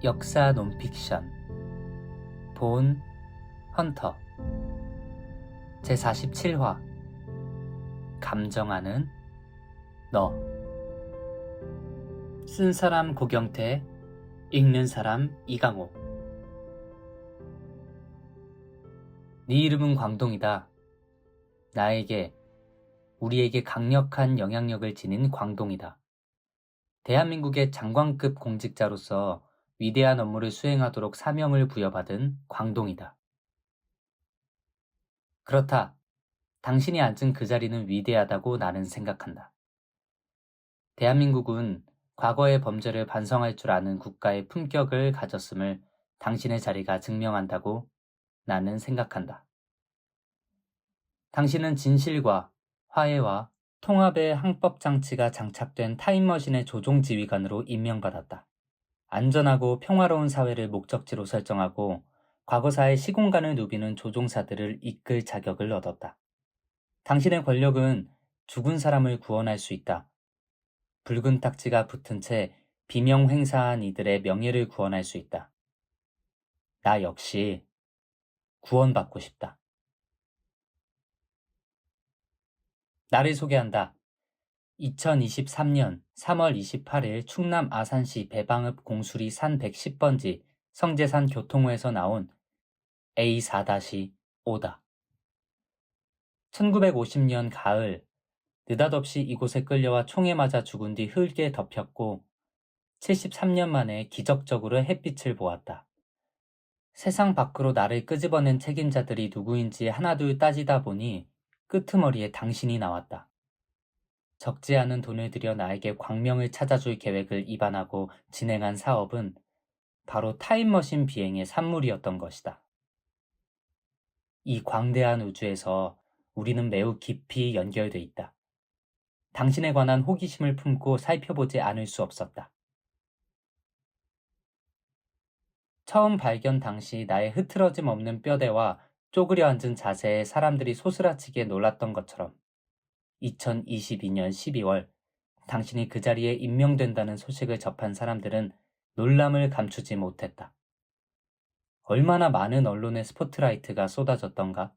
역사 논픽션 본 헌터 제47화 감정하는 너. 쓴 사람 고경태, 읽는 사람 이강호. 네 이름은 광동이다. 나에게, 우리에게 강력한 영향력을 지닌 광동이다. 대한민국의 장관급 공직자로서 위대한 업무를 수행하도록 사명을 부여받은 광동이다. 그렇다. 당신이 앉은 그 자리는 위대하다고 나는 생각한다. 대한민국은 과거의 범죄를 반성할 줄 아는 국가의 품격을 가졌음을 당신의 자리가 증명한다고 나는 생각한다. 당신은 진실과 화해와 통합의 항법장치가 장착된 타임머신의 조종지휘관으로 임명받았다. 안전하고 평화로운 사회를 목적지로 설정하고 과거사의 시공간을 누비는 조종사들을 이끌 자격을 얻었다. 당신의 권력은 죽은 사람을 구원할 수 있다. 붉은 딱지가 붙은 채 비명횡사한 이들의 명예를 구원할 수 있다. 나 역시 구원받고 싶다. 나를 소개한다. 2023년 3월 28일 충남 아산시 배방읍 공수리 산 110번지 성제산 교통호에서 나온 A4-5다. 1950년 가을, 느닷없이 이곳에 끌려와 총에 맞아 죽은 뒤 흙에 덮였고 73년 만에 기적적으로 햇빛을 보았다. 세상 밖으로 나를 끄집어낸 책임자들이 누구인지 하나둘 따지다 보니 끄트머리에 당신이 나왔다. 적지 않은 돈을 들여 나에게 광명을 찾아줄 계획을 입안하고 진행한 사업은 바로 타임머신 비행의 산물이었던 것이다. 이 광대한 우주에서 우리는 매우 깊이 연결돼 있다. 당신에 관한 호기심을 품고 살펴보지 않을 수 없었다. 처음 발견 당시 나의 흐트러짐 없는 뼈대와 쪼그려 앉은 자세에 사람들이 소스라치게 놀랐던 것처럼 2022년 12월 당신이 그 자리에 임명된다는 소식을 접한 사람들은 놀람을 감추지 못했다. 얼마나 많은 언론의 스포트라이트가 쏟아졌던가?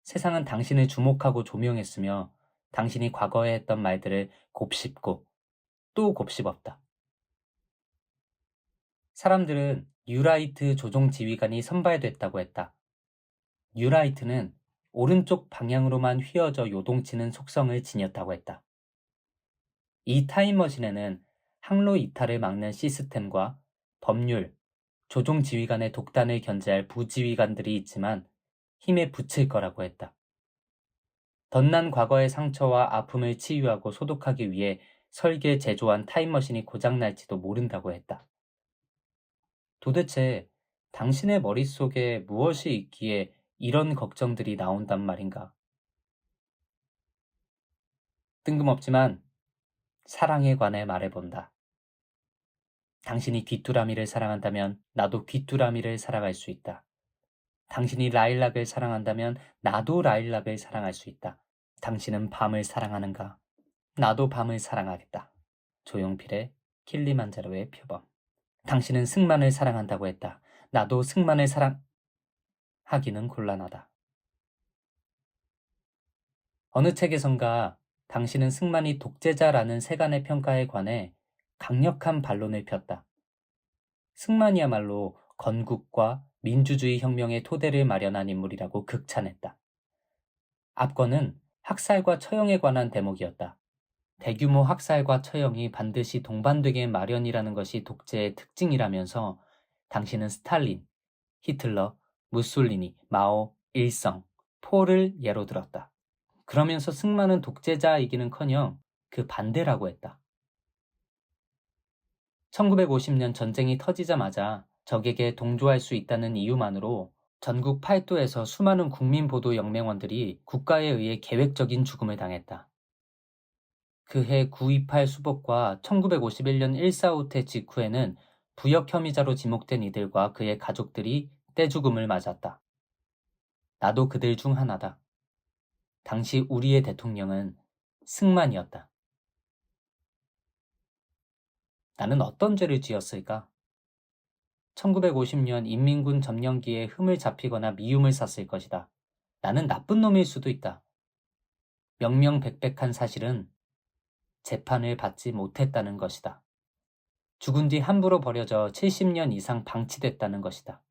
세상은 당신을 주목하고 조명했으며 당신이 과거에 했던 말들을 곱씹고 또 곱씹었다. 사람들은 뉴라이트 조종지휘관이 선발됐다고 했다. 뉴라이트는 오른쪽 방향으로만 휘어져 요동치는 속성을 지녔다고 했다. 이 타임머신에는 항로 이탈을 막는 시스템과 법률, 조종지휘관의 독단을 견제할 부지휘관들이 있지만 힘에 부칠 거라고 했다. 덧난 과거의 상처와 아픔을 치유하고 소독하기 위해 설계 제조한 타임머신이 고장날지도 모른다고 했다. 도대체 당신의 머릿속에 무엇이 있기에 이런 걱정들이 나온단 말인가? 뜬금없지만 사랑에 관해 말해본다. 당신이 귀뚜라미를 사랑한다면 나도 귀뚜라미를 사랑할 수 있다. 당신이 라일락을 사랑한다면 나도 라일락을 사랑할 수 있다. 당신은 밤을 사랑하는가? 나도 밤을 사랑하겠다. 조용필의 킬리만자로의 표범. 당신은 승만을 사랑한다고 했다. 나도 승만을 사랑하기는 곤란하다. 어느 책에선가 당신은 승만이 독재자라는 세간의 평가에 관해 강력한 반론을 폈다. 승만이야말로 건국과 민주주의 혁명의 토대를 마련한 인물이라고 극찬했다. 앞권은 학살과 처형에 관한 대목이었다. 대규모 학살과 처형이 반드시 동반되게 마련이라는 것이 독재의 특징이라면서 당신은 스탈린, 히틀러, 무솔리니, 마오, 일성, 포를 예로 들었다. 그러면서 승만은 독재자이기는커녕 그 반대라고 했다. 1950년 전쟁이 터지자마자 적에게 동조할 수 있다는 이유만으로 전국 팔도에서 수많은 국민보도혁명원들이 국가에 의해 계획적인 죽음을 당했다. 그해 9.28 수복과 1951년 1.4.5태 직후에는 부역 혐의자로 지목된 이들과 그의 가족들이 떼죽음을 맞았다. 나도 그들 중 하나다. 당시 우리의 대통령은 승만이었다. 나는 어떤 죄를 지었을까? 1950년 인민군 점령기에 흠을 잡히거나 미움을 샀을 것이다. 나는 나쁜 놈일 수도 있다. 명명백백한 사실은 재판을 받지 못했다는 것이다. 죽은 뒤 함부로 버려져 70년 이상 방치됐다는 것이다.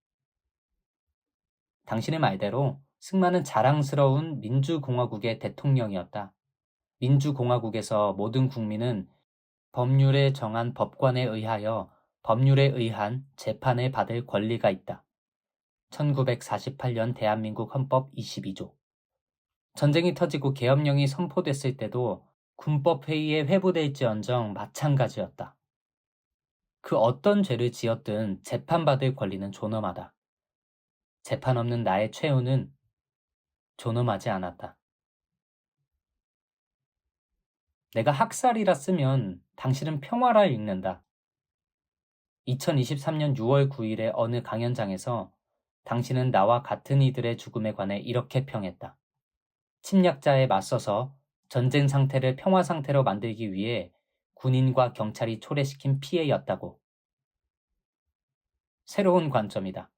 당신의 말대로 승만은 자랑스러운 민주공화국의 대통령이었다. 민주공화국에서 모든 국민은 법률에 정한 법관에 의하여 법률에 의한 재판을 받을 권리가 있다. 1948년 대한민국 헌법 22조. 전쟁이 터지고 계엄령이 선포됐을 때도 군법회의에 회부될지언정 마찬가지였다. 그 어떤 죄를 지었든 재판받을 권리는 존엄하다. 재판 없는 나의 최후는 존엄하지 않았다. 내가 학살이라 쓰면 당신은 평화라 읽는다. 2023년 6월 9일에 어느 강연장에서 당신은 나와 같은 이들의 죽음에 관해 이렇게 평했다. 침략자에 맞서서 전쟁 상태를 평화 상태로 만들기 위해 군인과 경찰이 초래시킨 피해였다고. 새로운 관점이다.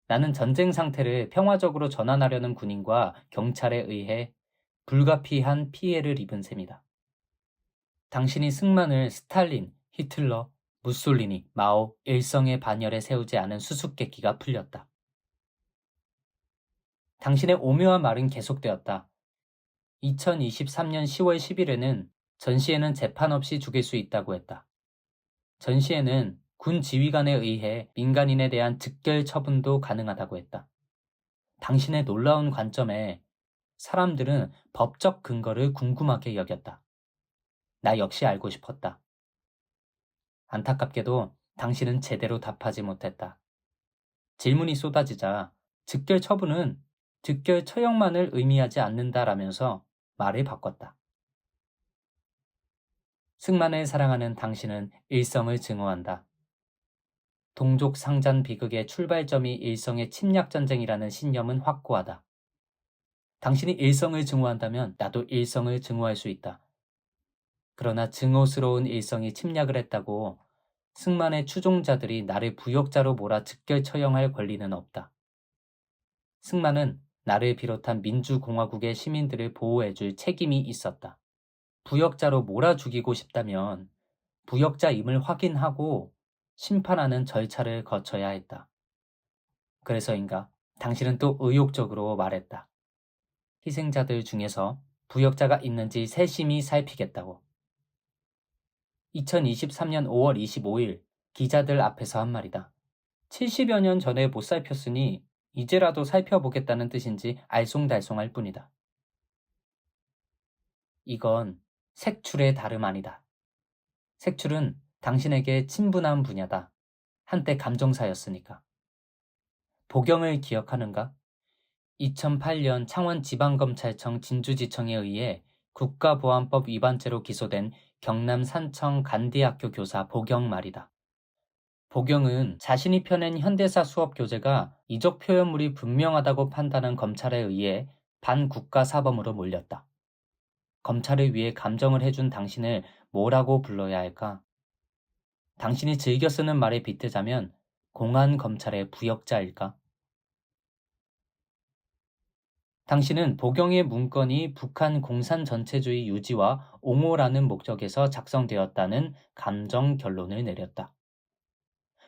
나는 전쟁 상태를 평화적으로 전환하려는 군인과 경찰에 의해 불가피한 피해를 입은 셈이다. 당신이 승만을 스탈린, 히틀러, 무솔리니, 마오, 일성의 반열에 세우지 않은 수수께끼가 풀렸다. 당신의 오묘한 말은 계속되었다. 2023년 10월 10일에는 전시에는 재판 없이 죽일 수 있다고 했다. 전시에는 군 지휘관에 의해 민간인에 대한 즉결 처분도 가능하다고 했다. 당신의 놀라운 관점에 사람들은 법적 근거를 궁금하게 여겼다. 나 역시 알고 싶었다. 안타깝게도 당신은 제대로 답하지 못했다. 질문이 쏟아지자 즉결 처분은 즉결 처형만을 의미하지 않는다라면서 말을 바꿨다. 승만을 사랑하는 당신은 일성을 증오한다. 동족 상잔 비극의 출발점이 일성의 침략전쟁이라는 신념은 확고하다. 당신이 일성을 증오한다면 나도 일성을 증오할 수 있다. 그러나 증오스러운 일성이 침략을 했다고 승만의 추종자들이 나를 부역자로 몰아 즉결 처형할 권리는 없다. 승만은 나를 비롯한 민주공화국의 시민들을 보호해줄 책임이 있었다. 부역자로 몰아 죽이고 싶다면 부역자임을 확인하고 심판하는 절차를 거쳐야 했다. 그래서인가 당신은 또 의욕적으로 말했다. 희생자들 중에서 부역자가 있는지 세심히 살피겠다고. 2023년 5월 25일 기자들 앞에서 한 말이다. 70여 년 전에 못 살폈으니 이제라도 살펴보겠다는 뜻인지 알쏭달쏭할 뿐이다. 이건 색출의 다름 아니다. 색출은 당신에게 친분한 분야다. 한때 감정사였으니까. 보경을 기억하는가? 2008년 창원지방검찰청 진주지청에 의해 국가보안법 위반죄로 기소된 경남 산청 간디학교 교사 보경 말이다. 보경은 자신이 펴낸 현대사 수업 교재가 이적 표현물이 분명하다고 판단한 검찰에 의해 반국가 사범으로 몰렸다. 검찰을 위해 감정을 해준 당신을 뭐라고 불러야 할까? 당신이 즐겨 쓰는 말에 빗대자면 공안 검찰의 부역자일까? 당신은 보경의 문건이 북한 공산 전체주의 유지와 옹호라는 목적에서 작성되었다는 감정 결론을 내렸다.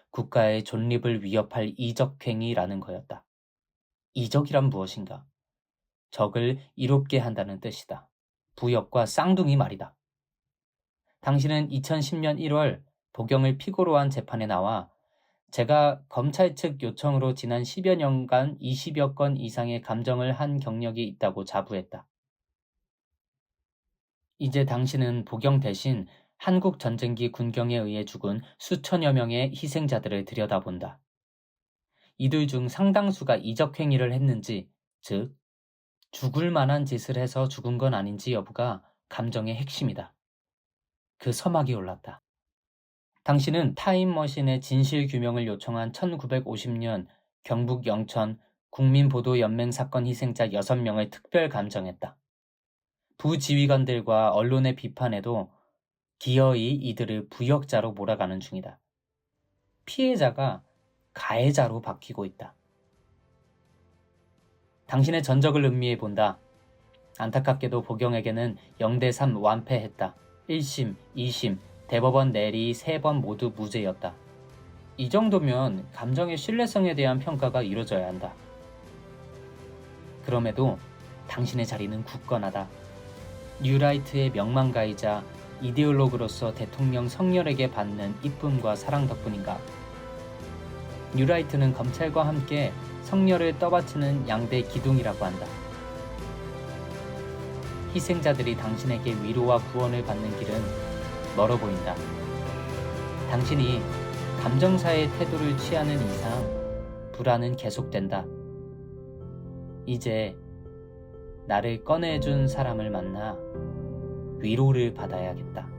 국가의 존립을 위협할 이적행위라는 거였다. 이적이란 무엇인가? 적을 이롭게 한다는 뜻이다. 부역과 쌍둥이 말이다. 당신은 2010년 1월 보경을 피고로 한 재판에 나와 제가 검찰 측 요청으로 지난 10여 년간 20여 건 이상의 감정을 한 경력이 있다고 자부했다. 이제 당신은 보경 대신 한국 전쟁기 군경에 의해 죽은 수천여 명의 희생자들을 들여다본다. 이들 중 상당수가 이적행위를 했는지, 즉 죽을 만한 짓을 해서 죽은 건 아닌지 여부가 감정의 핵심이다. 그 서막이 올랐다. 당신은 타임머신의 진실규명을 요청한 1950년 경북 영천 국민보도연맹 사건 희생자 6명을 특별 감정했다. 부지휘관들과 언론의 비판에도 기어이 이들을 부역자로 몰아가는 중이다. 피해자가 가해자로 바뀌고 있다. 당신의 전적을 음미해 본다. 안타깝게도 보경에게는 0대3 완패했다. 1심, 2심, 대법원 내리 3번 모두 무죄였다. 이 정도면 감정의 신뢰성에 대한 평가가 이루어져야 한다. 그럼에도 당신의 자리는 굳건하다. 뉴라이트의 명망가이자 이데올로그로서 대통령 성렬에게 받는 이쁨과 사랑 덕분인가? 뉴라이트는 검찰과 함께 성렬을 떠받치는 양대 기둥이라고 한다. 희생자들이 당신에게 위로와 구원을 받는 길은 멀어 보인다. 당신이 감정사의 태도를 취하는 이상 불안은 계속된다. 이제 나를 꺼내준 사람을 만나 위로를 받아야겠다.